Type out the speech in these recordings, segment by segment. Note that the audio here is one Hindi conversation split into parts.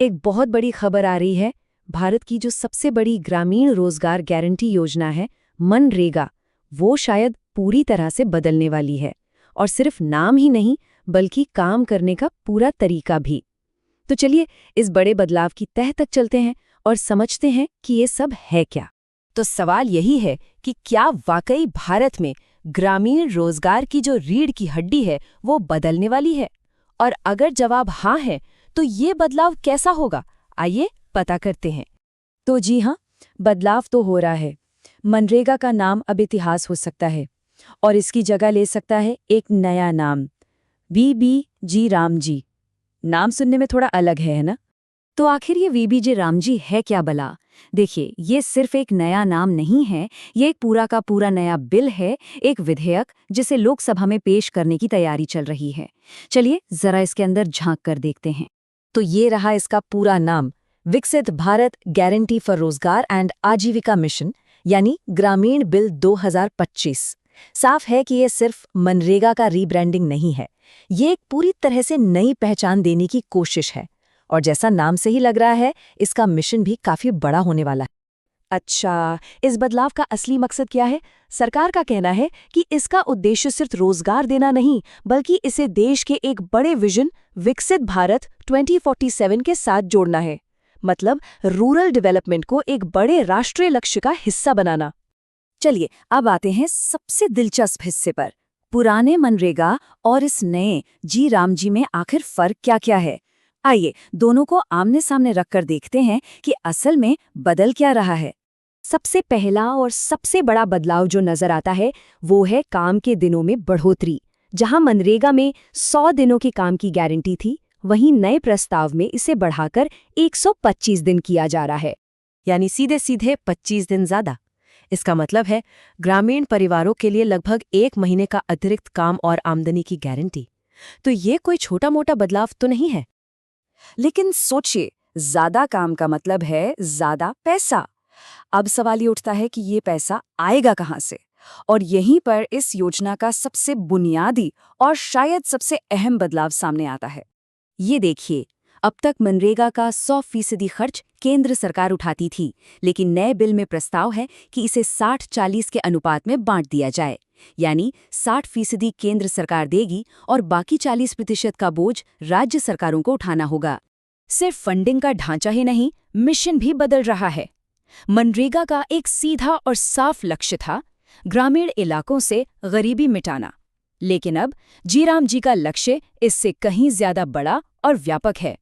एक बहुत बड़ी खबर आ रही है। भारत की जो सबसे बड़ी ग्रामीण रोजगार गारंटी योजना है, मनरेगा, वो शायद पूरी तरह से बदलने वाली है। और सिर्फ नाम ही नहीं, बल्कि काम करने का पूरा तरीका भी। तो चलिए इस बड़े बदलाव की तह तक चलते हैं और समझते हैं कि ये सब है क्या। तो सवाल यही है कि क्या वाकई भारत में ग्रामीण रोजगार की जो रीढ़ की हड्डी है वो बदलने वाली है? और अगर जवाब हाँ है तो ये बदलाव कैसा होगा? आइए पता करते हैं। तो जी हाँ, बदलाव तो हो रहा है। मनरेगा का नाम अब इतिहास हो सकता है और इसकी जगह ले सकता है एक नया नाम, वीबीजी रामजी। नाम सुनने में थोड़ा अलग है ना? तो आखिर ये वीबीजी रामजी है क्या भला? देखिए, ये सिर्फ एक नया नाम नहीं है, ये एक पूरा का पूरा नया बिल है, एक विधेयक जिसे लोकसभा में पेश करने की तैयारी चल रही है। चलिए जरा इसके अंदर झांक कर देखते हैं। तो ये रहा इसका पूरा नाम, विकसित भारत गारंटी फॉर रोजगार एंड आजीविका मिशन, यानी ग्रामीण बिल 2025। साफ है कि ये सिर्फ मनरेगा का रीब्रांडिंग नहीं है, ये एक पूरी तरह से नई पहचान देने की कोशिश है। और जैसा नाम से ही लग रहा है, इसका मिशन भी काफी बड़ा होने वाला है। अच्छा, इस बदलाव का असली मकसद क्या है? सरकार का कहना है कि इसका उद्देश्य सिर्फ रोजगार देना नहीं, बल्कि इसे देश के एक बड़े विजन विकसित भारत 2047 के साथ जोड़ना है। मतलब रूरल डेवलपमेंट को एक बड़े राष्ट्रीय लक्ष्य का हिस्सा बनाना। चलिए अब आते हैं सबसे दिलचस्प हिस्से पर। पुराने मनरेगा और इस नए जी रामजी में आखिर फर्क क्या क्या है? आइए दोनों को आमने सामने रखकर देखते हैं कि असल में बदल क्या रहा है। सबसे पहला और सबसे बड़ा बदलाव जो नजर आता है वो है काम के दिनों में बढ़ोतरी। जहां मनरेगा में 100 दिनों के काम की गारंटी थी, वहीं नए प्रस्ताव में इसे बढ़ाकर 125 दिन किया जा रहा है, यानी सीधे सीधे 25 दिन ज्यादा। इसका मतलब है ग्रामीण परिवारों के लिए लगभग 1 महीने का अतिरिक्त काम और आमदनी की गारंटी। तो ये कोई छोटा मोटा बदलाव तो नहीं है। लेकिन सोचिए, ज्यादा काम का मतलब है ज्यादा पैसा। अब सवाल ये उठता है कि ये पैसा आएगा कहां से? और यहीं पर इस योजना का सबसे बुनियादी और शायद सबसे अहम बदलाव सामने आता है। ये देखिए, अब तक मनरेगा का 100% खर्च केंद्र सरकार उठाती थी, लेकिन नए बिल में प्रस्ताव है कि इसे 60-40 के अनुपात में बांट दिया जाए। यानी 60% केंद्र सरकार देगी और बाकी 40% का बोझ राज्य सरकारों को उठाना होगा। सिर्फ फंडिंग का ढांचा ही नहीं, मिशन भी बदल रहा है। मनरेगा का एक सीधा और साफ लक्ष्य था ग्रामीण इलाकों से गरीबी मिटाना, लेकिन अब जी राम जी का लक्ष्य इससे कहीं ज्यादा बड़ा और व्यापक है।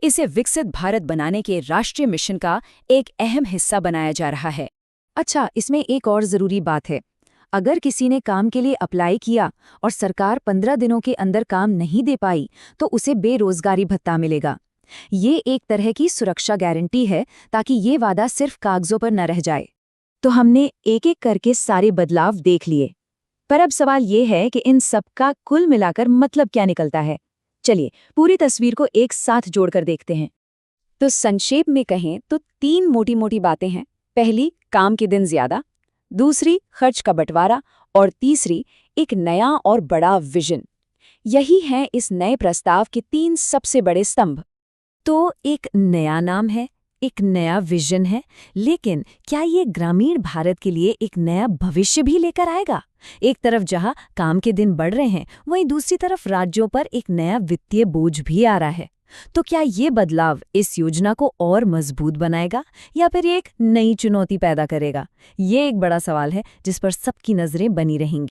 इसे विकसित भारत बनाने के राष्ट्रीय मिशन का एक अहम हिस्सा बनाया जा रहा है। अच्छा, इसमें एक और जरूरी बात है। अगर किसी ने काम के लिए अप्लाई किया और सरकार 15 दिनों के अंदर काम नहीं दे पाई, तो उसे बेरोजगारी भत्ता मिलेगा। ये एक तरह की सुरक्षा गारंटी है, ताकि ये वादा सिर्फ कागजों पर न रह जाए। तो हमने एक एक करके सारे बदलाव देख लिए, पर अब सवाल ये है कि इन सब का कुल मिलाकर मतलब क्या निकलता है। चलिए पूरी तस्वीर को एक साथ जोड़कर देखते हैं। तो संक्षेप में कहें तो 3 मोटी मोटी बातें हैं। पहली, काम के दिन ज्यादा। दूसरी, खर्च का बंटवारा। और तीसरी, एक नया और बड़ा विजन। यही हैं इस नए प्रस्ताव के 3 सबसे बड़े स्तंभ। तो एक नया नाम है, एक नया विजन है, लेकिन क्या ये ग्रामीण भारत के लिए एक नया भविष्य भी लेकर आएगा? एक तरफ जहां काम के दिन बढ़ रहे हैं, वहीं दूसरी तरफ राज्यों पर एक नया वित्तीय बोझ भी आ रहा है। तो क्या ये बदलाव इस योजना को और मजबूत बनाएगा या फिर एक नई चुनौती पैदा करेगा? ये एक बड़ा सवाल है जिस पर सबकी नजरें बनी रहेंगी।